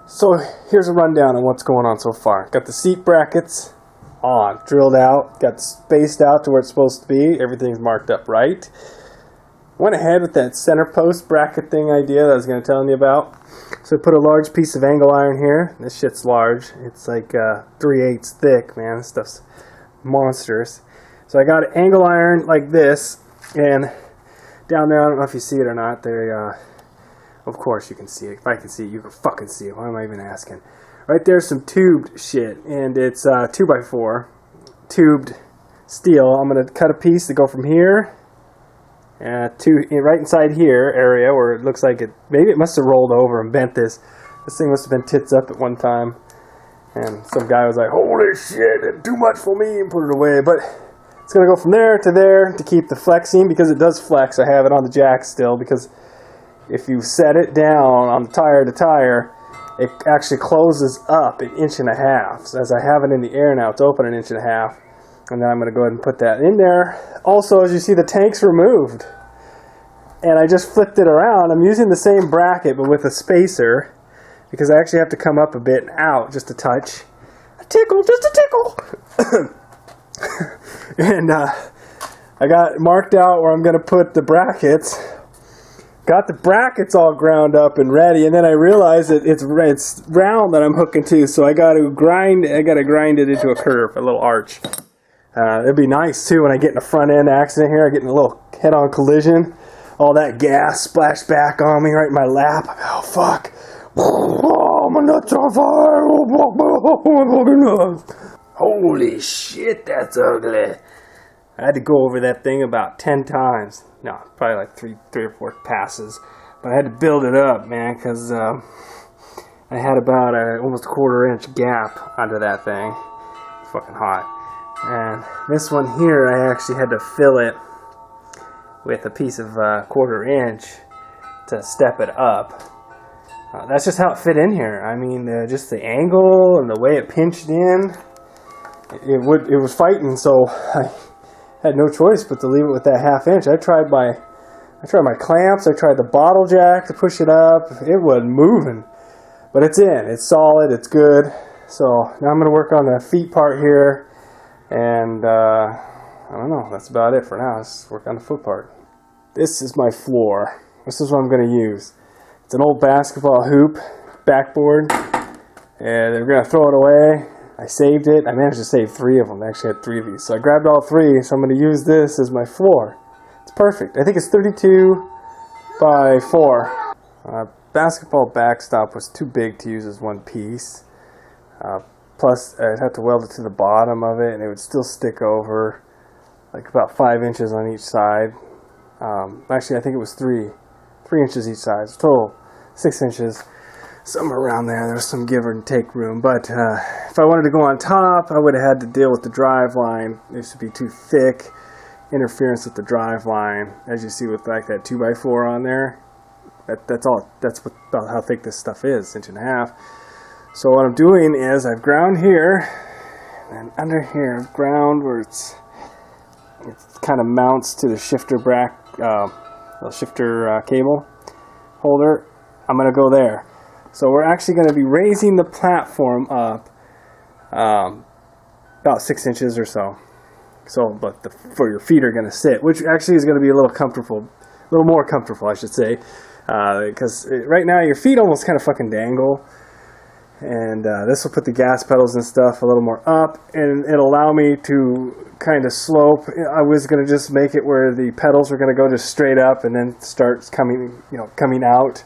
So here's a rundown on what's going on so far. Got the seat brackets on, drilled out, got spaced out to where it's supposed to be. Everything's marked up right. Went ahead with that center post bracket thing idea that I was going to tell you about. So I put a large piece of angle iron here. This shit's large. It's like 3/8 thick, man. This stuff's monstrous. So I got angle iron like this, and down there, I don't know if you see it or not, of course you can see it. If I can see it, you can fucking see it. Why am I even asking? Right there's some tubed shit, and it's 2x4 tubed steel. I'm going to cut a piece to go from here to right inside here area where it looks like maybe it must have rolled over and bent this. This thing must have been tits up at one time, and some guy was like, holy shit, it's too much for me, and put it away. But it's going to go from there to keep the flexing, because it does flex. I have it on the jack still, because if you set it down on tire to tire, it actually closes up 1.5 inches. So as I have it in the air now, it's open 1.5 inches. And then I'm going to go ahead and put that in there. Also, as you see, the tank's removed. And I just flipped it around. I'm using the same bracket, but with a spacer, because I actually have to come up a bit and out just a touch. A tickle, just a tickle. And I got marked out where I'm going to put the brackets. Got the brackets all ground up and ready, and then I realized that it's round that I'm hooking to, so I got to grind it into a curve, a little arch. It'd be nice too when I get in a front end accident here. I get in a little head-on collision, all that gas splashed back on me right in my lap. Oh fuck! Oh, my nuts on fire! Holy shit, that's ugly! I had to go over that thing about 10 times. No, probably like three or four passes. But I had to build it up, man, because I had about almost a 1/4 inch gap under that thing. It's fucking hot. And this one here, I actually had to fill it with a piece of 1/4 inch to step it up. That's just how it fit in here. I mean, just the angle and the way it pinched in, it was fighting, so I had no choice but to leave it with that 1/2 inch. I tried my clamps. I tried the bottle jack to push it up. It wasn't moving, but it's in. It's solid. It's good. So now I'm going to work on the feet part here, and I don't know. That's about it for now. Let's work on the foot part. This is my floor. This is what I'm going to use. It's an old basketball hoop backboard, and they're going to throw it away. I saved it. I managed to save 3 of them. I actually had 3 of these. So I grabbed all 3, so I'm going to use this as my floor. It's perfect. I think it's 32 by 4. Basketball backstop was too big to use as one piece. Plus, I'd have to weld it to the bottom of it, and it would still stick over, like about 5 inches on each side. Actually, I think it was 3 inches each side. So total 6 inches. Somewhere around there. There's some give and take room, but if I wanted to go on top, I would have had to deal with the drive line. It used to be too thick, interference with the drive line, as you see with like that 2x4 on there. That's about how thick this stuff is, 1.5 inches. So what I'm doing is I've ground here, and under here I've ground where it kind of mounts to the shifter cable holder. I'm going to go there. So we're actually going to be raising the platform up about 6 inches or so. But where your feet are going to sit, which actually is going to be a little more comfortable, I should say, because right now your feet almost kind of fucking dangle, and this will put the gas pedals and stuff a little more up, and it'll allow me to kind of slope. I was going to just make it where the pedals were going to go just straight up, and then start coming out,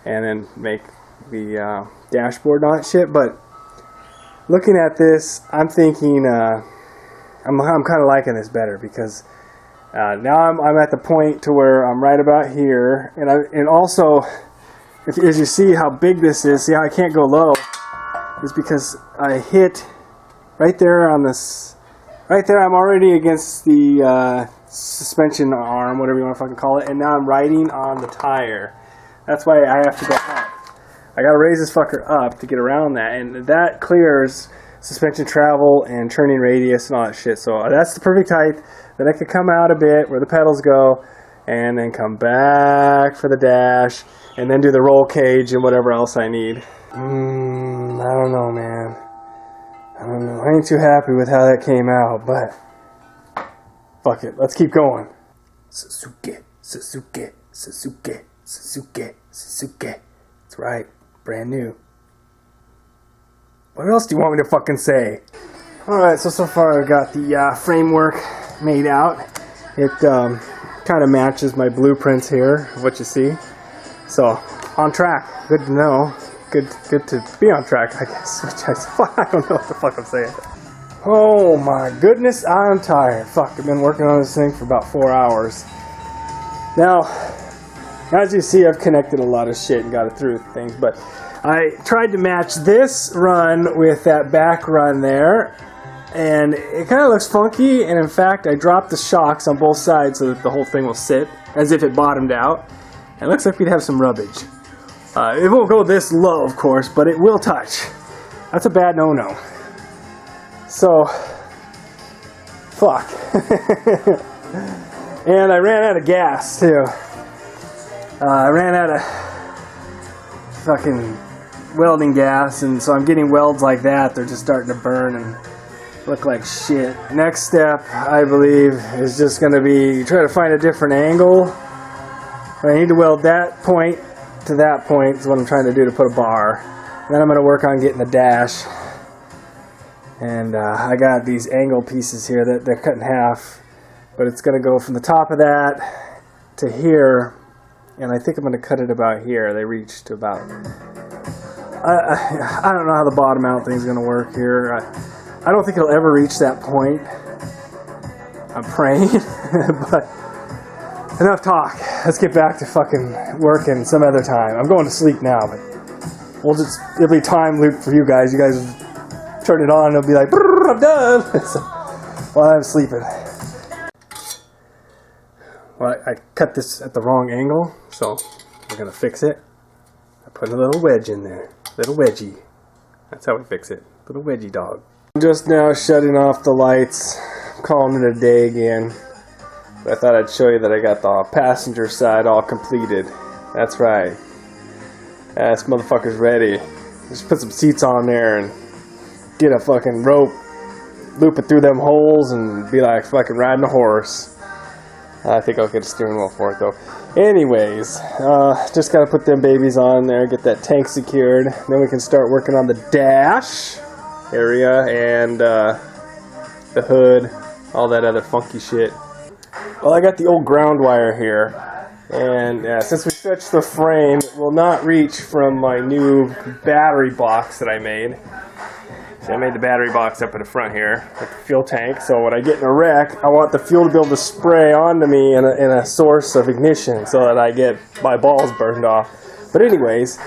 and then make the dashboard and all that shit. But looking at this, I'm thinking I'm kind of liking this better, because now I'm at the point to where I'm right about here, and also as you see how big this is, see how I can't go low, is because I hit right there on this. Right there, I'm already against the suspension arm, whatever you want to fucking call it, and now I'm riding on the tire. That's why I have to go up. I gotta raise this fucker up to get around that, and that clears suspension travel and turning radius and all that shit. So that's the perfect height. Then I can come out a bit where the pedals go, and then come back for the dash, and then do the roll cage and whatever else I need. I don't know, man. I don't know. I ain't too happy with how that came out, but fuck it. Let's keep going. Suzuki, Suzuki, Suzuki, Suzuki, Suzuki. That's right. Brand new. What else do you want me to fucking say? Alright, so far I got the framework made out. It kind of matches my blueprints here, what you see. So, on track. Good to know. Good to be on track, I guess. I don't know what the fuck I'm saying. Oh my goodness, I'm tired. Fuck, I've been working on this thing for about 4 hours. Now, as you see, I've connected a lot of shit and got it through things, but I tried to match this run with that back run there, and it kind of looks funky, and in fact, I dropped the shocks on both sides so that the whole thing will sit, as if it bottomed out. It looks like we'd have some rubbage. It won't go this low, of course, but it will touch. That's a bad no-no. So, fuck. And I ran out of gas, too. I ran out of fucking welding gas, and so I'm getting welds like that. They're just starting to burn and look like shit. Next step, I believe, is just going to be try to find a different angle. I need to weld that point to that point is what I'm trying to do to put a bar. And then I'm going to work on getting the dash. And I got these angle pieces here that they're cut in half, but it's going to go from the top of that to here, and I think I'm going to cut it about here. They reach to about... I don't know how the bottom out thing is going to work here. I don't think it'll ever reach that point. I'm praying, but enough talk. Let's get back to fucking working some other time. I'm going to sleep now, but it'll be time loop for you guys. You guys turn it on, it'll be like, I'm done. So, while I'm sleeping. Well, I cut this at the wrong angle, so we're going to fix it. I put a little wedge in there. Little wedgie. That's how we fix it. Little wedgie dog. I'm just now shutting off the lights. I'm calling it a day again. But I thought I'd show you that I got the passenger side all completed. That's right. This motherfucker's ready. Just put some seats on there and get a fucking rope, loop it through them holes, and be like fucking riding a horse. I think I'll get a steering wheel for it though. Anyways, just gotta put them babies on there, get that tank secured. Then we can start working on the dash area and the hood, all that other funky shit. Well, I got the old ground wire here, and since we stretched the frame, it will not reach from my new battery box that I made. See, I made the battery box up in the front here with the fuel tank, so when I get in a wreck, I want the fuel to be able to spray onto me in a source of ignition so that I get my balls burned off. But anyways,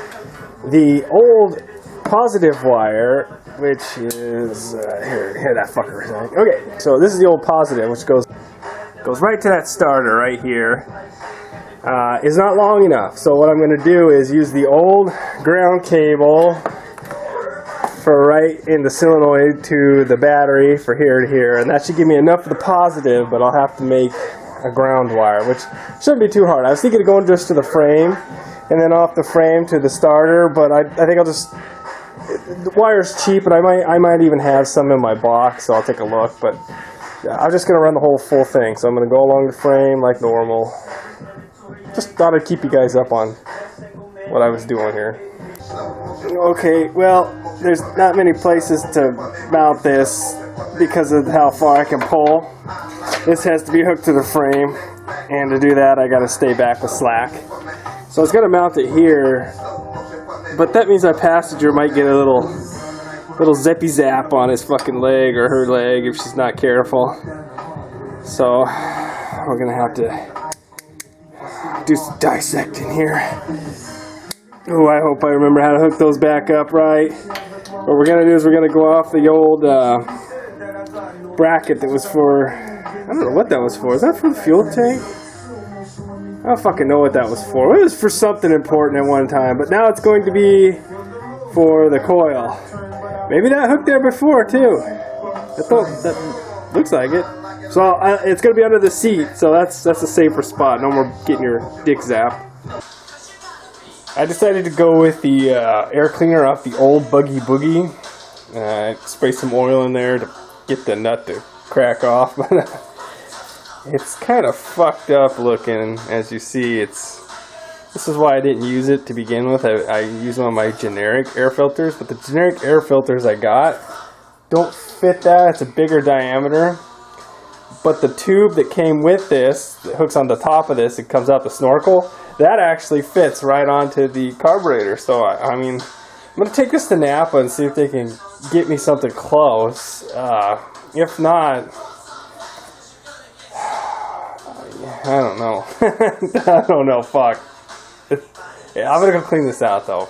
the old positive wire, which is, here that fucker is. Okay, so this is the old positive, which goes right to that starter right here, is not long enough. So what I'm going to do is use the old ground cable for right in the solenoid to the battery for here to here, and that should give me enough of the positive, but I'll have to make a ground wire, which shouldn't be too hard. I was thinking of going just to the frame and then off the frame to the starter, but I think I'll just, the wire's cheap, and I might even have some in my box, so I'll take a look, but yeah, I'm just going to run the whole full thing, so I'm going to go along the frame like normal. Just thought I'd keep you guys up on what I was doing here. Okay, well, there's not many places to mount this because of how far I can pull. This has to be hooked to the frame, and to do that I gotta stay back with slack. So I was gonna mount it here, but that means my passenger might get a little zippy zap on his fucking leg or her leg if she's not careful. So we're gonna have to do some dissecting here. Oh, I hope I remember how to hook those back up right. What we're going to do is we're going to go off the old bracket that was for, I don't know what that was for. Is that for the fuel tank? I don't fucking know what that was for. It was for something important at one time, but now it's going to be for the coil. Maybe that hooked there before too. I thought that looks like it. So it's gonna be under the seat, so that's a safer spot. No more getting your dick zapped. I decided to go with the air cleaner off the old Buggy Boogie. Spray some oil in there to get the nut to crack off. It's kind of fucked up looking, as you see. This is why I didn't use it to begin with. I use one of my generic air filters, but the generic air filters I got don't fit that. It's a bigger diameter. But the tube that came with this, that hooks on the top of this, it comes out the snorkel, that actually fits right onto the carburetor. So, I mean, I'm going to take this to Napa and see if they can get me something close. If not, I don't know. I don't know, fuck. Yeah, I'm going to go clean this out, though.